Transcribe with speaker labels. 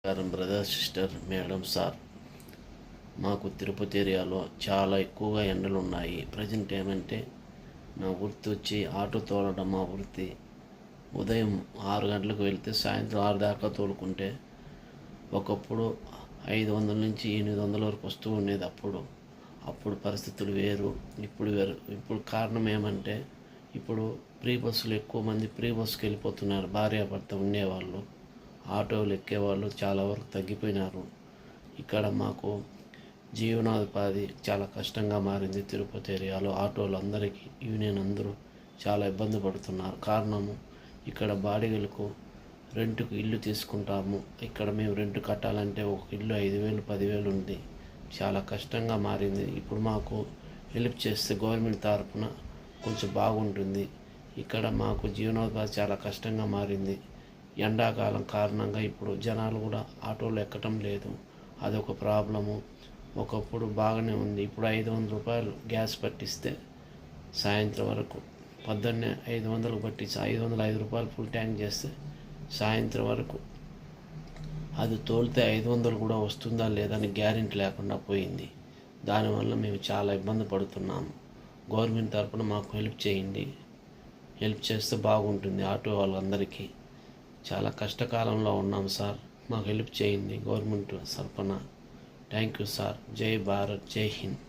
Speaker 1: Brother, sister, madam, sir, మాకు తిరుపతి ఏరియాలో చాలా ఎక్కువగా ఎండలు ఉన్నాయి. ప్రజెంట్ ఏమంటే నా వృత్తి వచ్చి ఆటో తోలడం. మా వృత్తి ఉదయం 6 గంటలకు వెళ్తే సాయంత్రం 6 దాకా తోలుకుంటే ఒకప్పుడు 500 నుంచి 800 వరకు వస్తూ ఉండేది. అప్పుడు పరిస్థితులు వేరు, ఇప్పుడు వేరు. ఇప్పుడు కారణం ఏమంటే ఇప్పుడు ఫ్రీ బస్సులు ఎక్కువ మంది ఫ్రీ బస్సుకి వెళ్ళిపోతున్నారు. భార్యాభర్త ఉండేవాళ్ళు ఆటోలు ఎక్కేవాళ్ళు చాలా వరకు తగ్గిపోయినారు. ఇక్కడ మాకు జీవనోపాధి చాలా కష్టంగా మారింది. తిరుపతి ఏరియాలో ఆటోలు అందరికీ యూనియన్ అందరూ చాలా ఇబ్బంది పడుతున్నారు. కారణము ఇక్కడ బాడిగలకు రెంట్కు ఇల్లు తీసుకుంటాము. ఇక్కడ మేము రెంట్ కట్టాలంటే ఒక ఇల్లు 5,000 10,000 ఉంది. చాలా కష్టంగా మారింది. ఇప్పుడు మాకు హెల్ప్ చేస్తే గవర్నమెంట్ తరఫున కొంచెం బాగుంటుంది. ఇక్కడ మాకు జీవనోపాధి చాలా కష్టంగా మారింది. ఎండాకాలం కారణంగా ఇప్పుడు జనాలు కూడా ఆటోలు ఎక్కటం లేదు. అదొక ప్రాబ్లము. ఒకప్పుడు బాగానే ఉంది. ఇప్పుడు 500 రూపాయలు గ్యాస్ పట్టిస్తే సాయంత్రం వరకు, పొద్దున్నే 500కు పట్టించి 505 రూపాయలు ఫుల్ ట్యాంక్ చేస్తే సాయంత్రం వరకు అది తోలితే 500 కూడా వస్తుందా లేదని గ్యారెంటీ లేకుండా పోయింది. దానివల్ల మేము చాలా ఇబ్బంది పడుతున్నాము. గవర్నమెంట్ తరఫున మాకు హెల్ప్ చేయండి. హెల్ప్ చేస్తే బాగుంటుంది. ఆటో వాళ్ళందరికీ చాలా కష్టకాలంలో ఉన్నాం సార్. మాకు హెల్ప్ చేయండి గవర్నమెంట్ తరఫున. Thank you sir. జై భారత్, జై హింద్.